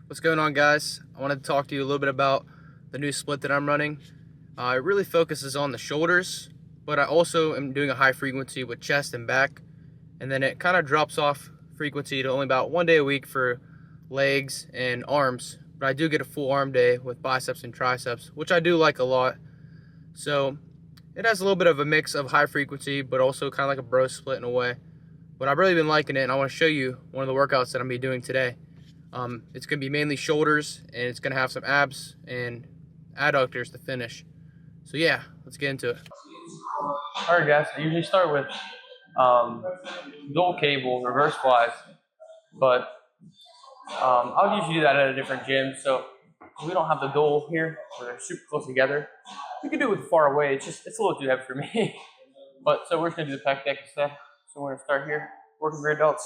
What's going on, guys? I wanted to talk to you a little bit about the new split that I'm running. It really focuses on the shoulders, but I also am doing a high frequency with chest and back, and then it kind of drops off frequency to only about 1 day a week for legs and arms, but I do get a full arm day with biceps and triceps, which I do like a lot. So it has a little bit of a mix of high frequency, but also kind of like a bro split in a way. But I've really been liking it, and I want to show you one of the workouts that I'm going to be doing today. It's going to be mainly shoulders, and it's going to have some abs and adductors to finish. So yeah, let's get into it. All right, guys, I usually start with dual cable, reverse flies, but I'll usually do that at a different gym. So we don't have the dual here, where they're super close together. You can do it with far away. It's a little too heavy for me. But so we're just going to do the pec deck instead. So we're going to start here, working rear delts.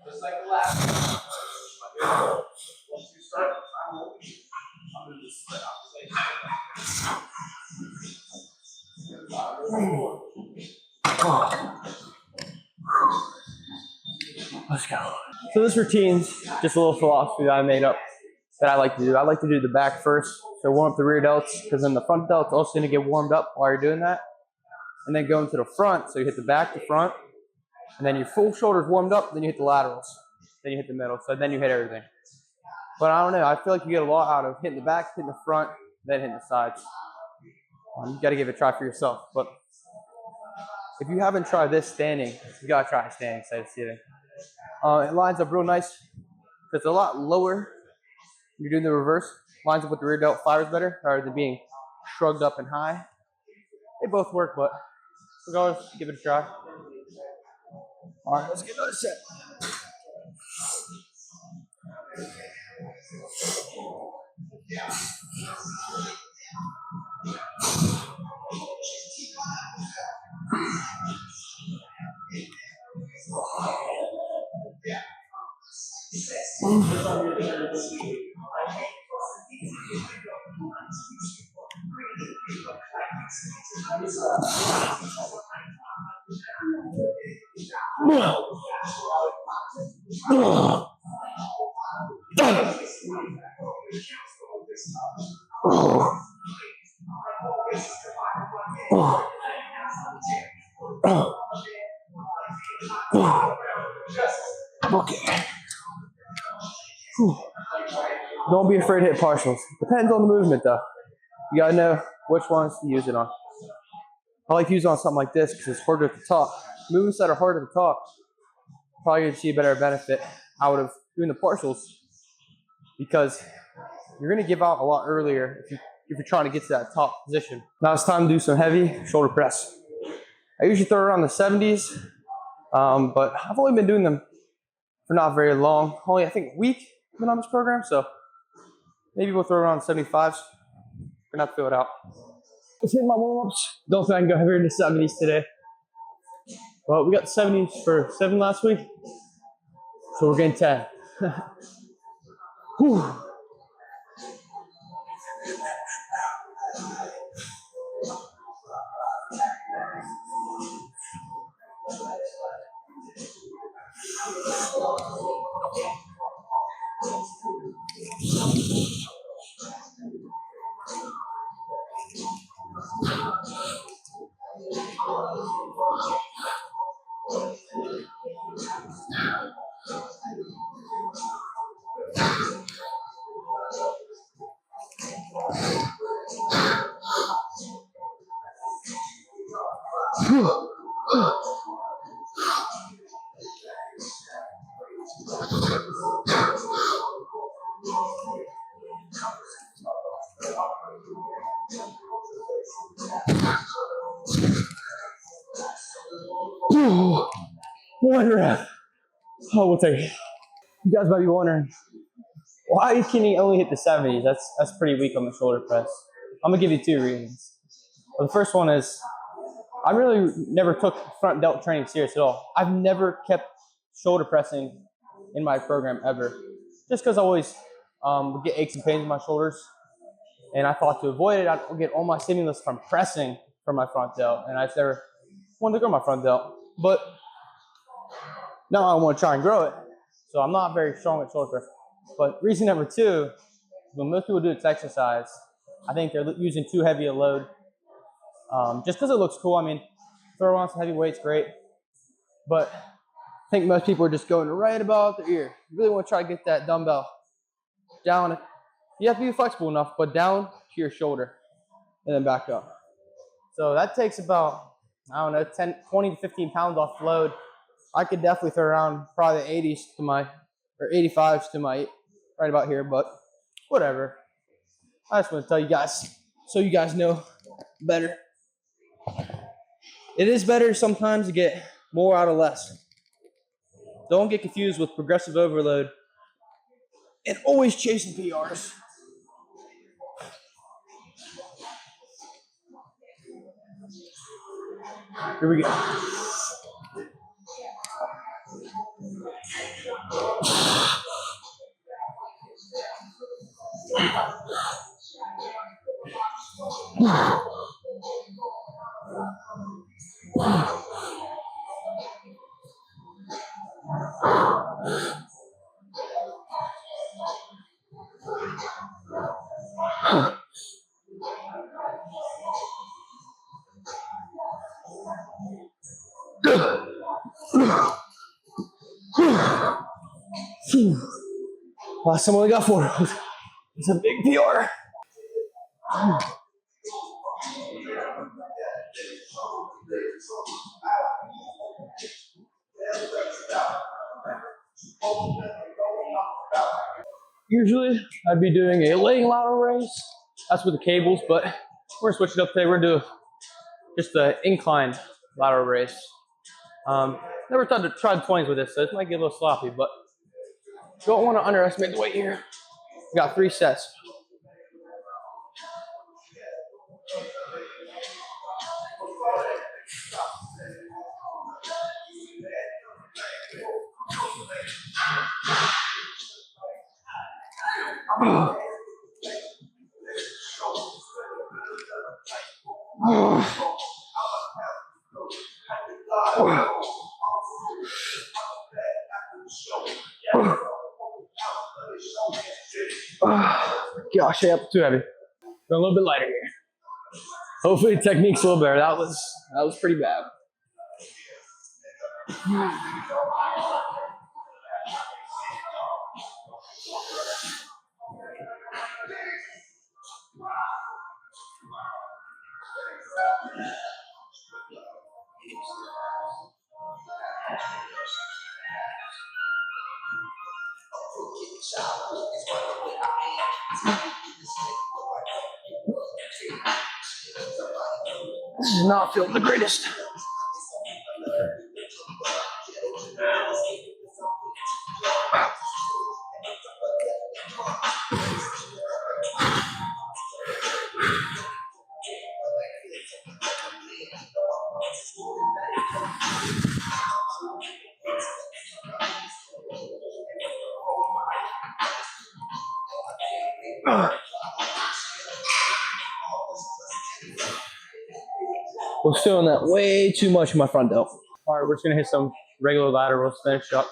Just like the last one. Once you start, I'm going to split out. Let's go. So this routine's just a little philosophy that I made up that I like to do. I like to do the back first, so warm up the rear delts, because then the front delt's also going to get warmed up while you're doing that. And then go into the front, so you hit the back, the front, and then your full shoulders warmed up, then you hit the laterals, then you hit the middle, so then you hit everything. But I don't know, I feel like you get a lot out of hitting the back, hitting the front, then hitting the sides. You got to give it a try for yourself. But if you haven't tried this standing, you got to try standing instead of sitting. It lines up real nice. It's a lot lower. You're doing the reverse. Lines up with the rear delt fibers better, rather than being shrugged up and high. They both work, but regardless, give it a try. All right, let's get another set. Okay. Don't be afraid to hit partials. Depends on the movement, though. You gotta know which ones to use it on. I like to use it on something like this because it's harder at the top. Movements that are hard at the top, probably gonna see a better benefit out of doing the partials, because you're gonna give out a lot earlier if you're trying to get to that top position. Now it's time to do some heavy shoulder press. I usually throw around the 70s, but I've only been doing them for not very long. Only, I think, a week I've been on this program, so maybe we'll throw around 75s. We're not to fill it out. Let's hit my warm-ups. Don't think I can go heavier in the 70s today. Well, we got the 70s for 7 last week, so we're getting 10. Whew. One rep. Oh, we'll take it. You guys might be wondering, why can he only hit the 70s? That's pretty weak on the shoulder press. I'm gonna give you 2 reasons. Well, the first one is I really never took front delt training serious at all. I've never kept shoulder pressing in my program ever, just because I always would get aches and pains in my shoulders, and I thought to avoid it, I'd get all my stimulus from pressing from my front delt, and I just never wanted to grow my front delt. But now I want to try and grow it, so I'm not very strong at shoulder press. But reason number 2, when most people do this exercise, I think they're using too heavy a load. Just because it looks cool. I mean, throw on some heavy weights, great. But I think most people are just going right about their ear. You really want to try to get that dumbbell down. You have to be flexible enough, but down to your shoulder and then back up. So that takes about, I don't know, 20 to 15 pounds off load. I could definitely throw around probably the 80s to my, or 85s to my, right about here, but whatever. I just want to tell you guys, so you guys know better. It is better sometimes to get more out of less. Don't get confused with progressive overload and always chasing PRs. Here we go. Last one we got for it's a big PR. Usually I'd be doing a leg lateral raise. That's with the cables, but we're gonna switch it up today. We're gonna do just an incline lateral raise. Never tried the 20s with this, so this might get a little sloppy, but don't want to underestimate the weight here. We got 3 sets. Gosh, yeah, too heavy. Go a little bit lighter here. Hopefully the technique's a little better. That was pretty bad. This is not feeling the greatest. Was feeling that way too much in my front delt. All right, we're just gonna hit some regular laterals, finish up.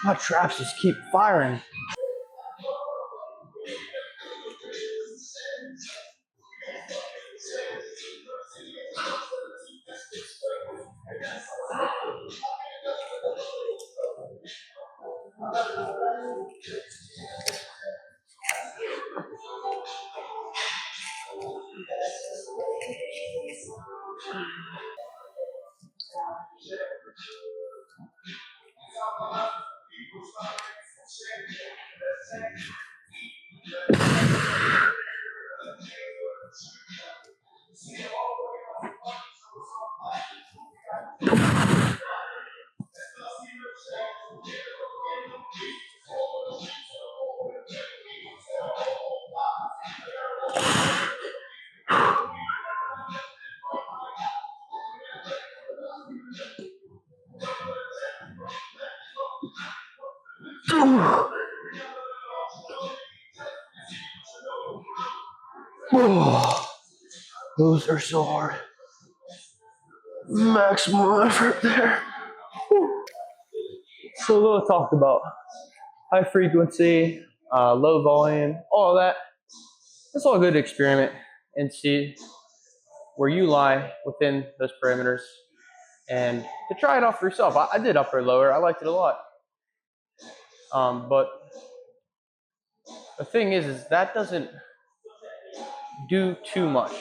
My traps just keep firing. Oh, those are so hard. Maximum effort there. So we'll talk about high frequency, low volume, all of that. It's all good to experiment and see where you lie within those parameters and to try it out for yourself. I did upper lower. I liked it a lot. But the thing is that doesn't do too much.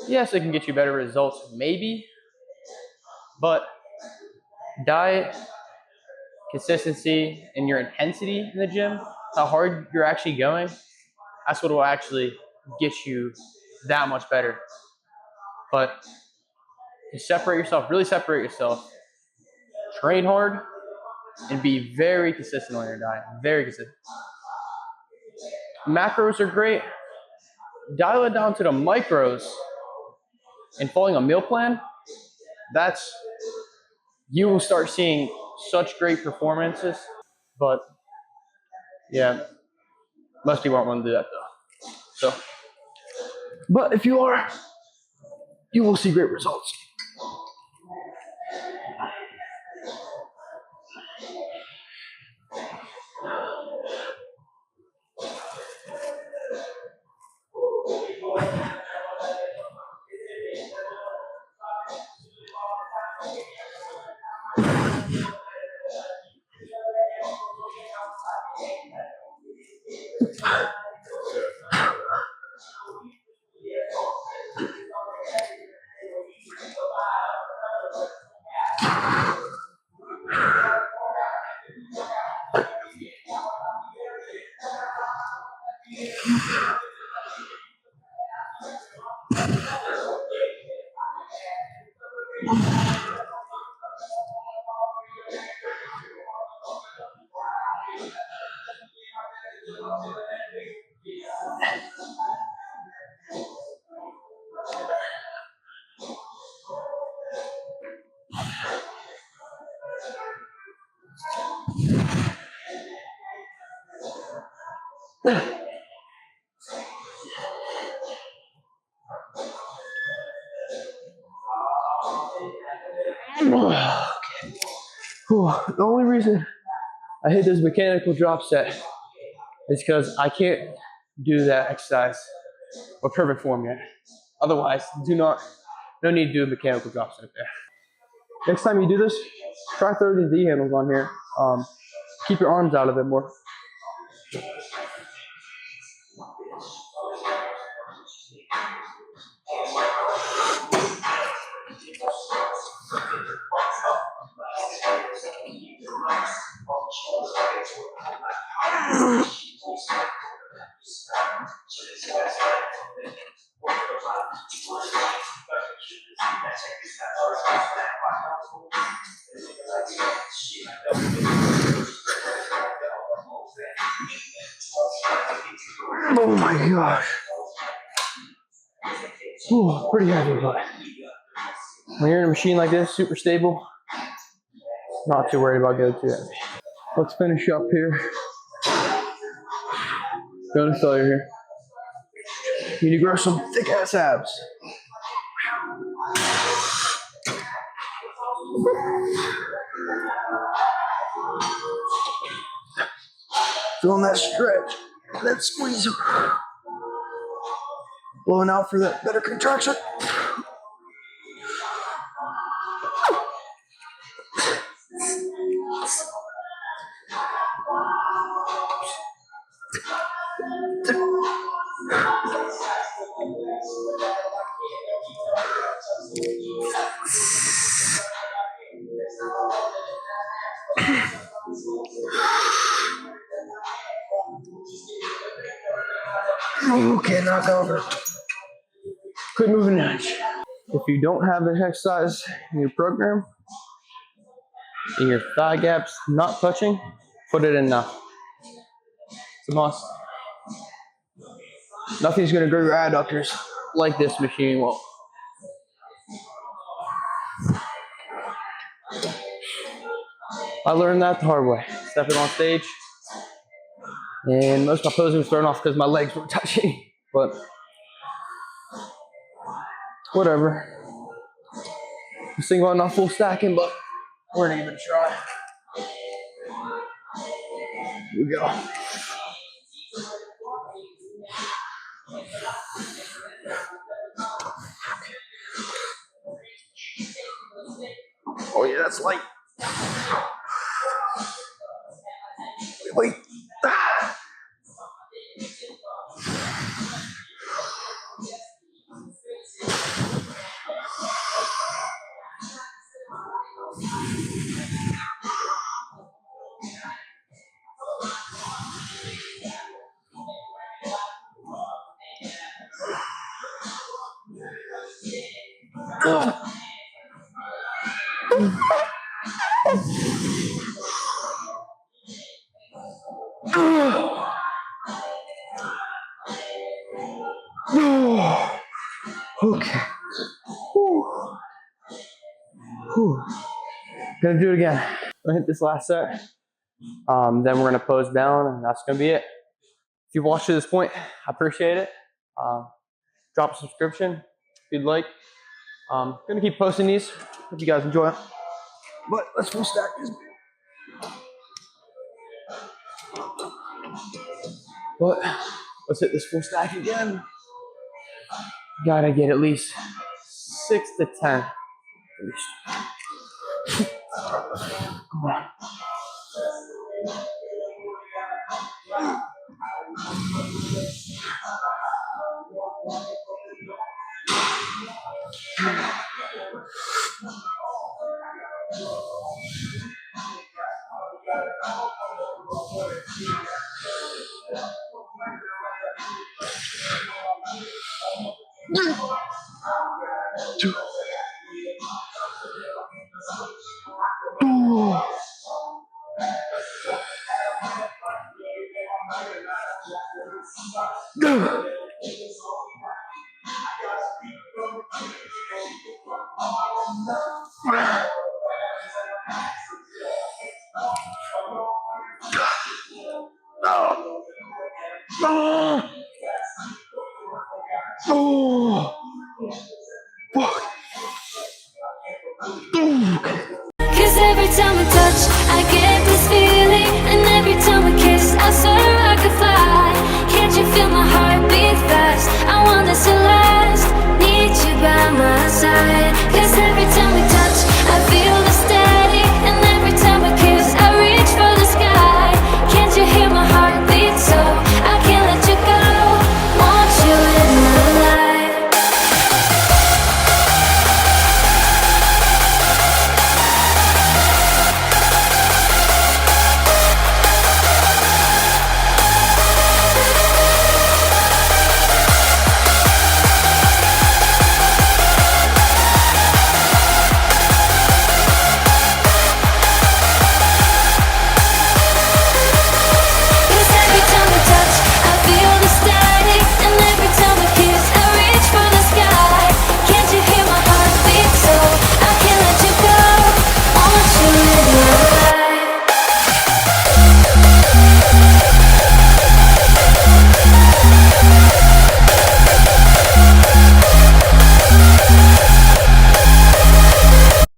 Yes, it can get you better results, maybe, but diet, consistency, and your intensity in the gym, how hard you're actually going, that's what will actually get you that much better. But to separate yourself, really separate yourself, train hard, and be very consistent on your diet. Very consistent. Macros are great. Dial it down to the micros and following a meal plan. You will start seeing such great performances. But yeah, most people aren't willing to do that though. So, but if you are, you will see great results. The only reason I hit this mechanical drop set is because I can't do that exercise with perfect form yet. Otherwise, no need to do a mechanical drop set there. Next time you do this, try throwing these D handles on here. Keep your arms out of it more. Oh my gosh. Ooh, pretty heavy, but when you're in a machine like this, super stable, not too worried about going too heavy. Let's finish up here. Going to failure here. You need to grow some thick ass abs. Feeling that stretch, that squeeze. Blowing out for that better contraction. Okay, knock over. Quit moving an inch. If you don't have an exercise in your program, and your thigh gaps not touching, put it in now. It's a must. Nothing's gonna grow your adductors like this machine will. I learned that the hard way. Stepping on stage, and most of my posing was thrown off because my legs were touching, but whatever. This thing wasn't full stacking, but we're gonna give it a try. Here we go. Oh yeah, that's light. Wait. Ah. Okay. Whew. Whew. Gonna do it again. Gonna hit this last set. Then we're gonna pose down, and that's gonna be it. If you've watched to this point, I appreciate it. Drop a subscription if you'd like. Gonna keep posting these. Hope you guys enjoy it. But let's full stack this. But let's hit this full stack again. Gotta get at least 6 to 10. Come on. Oh.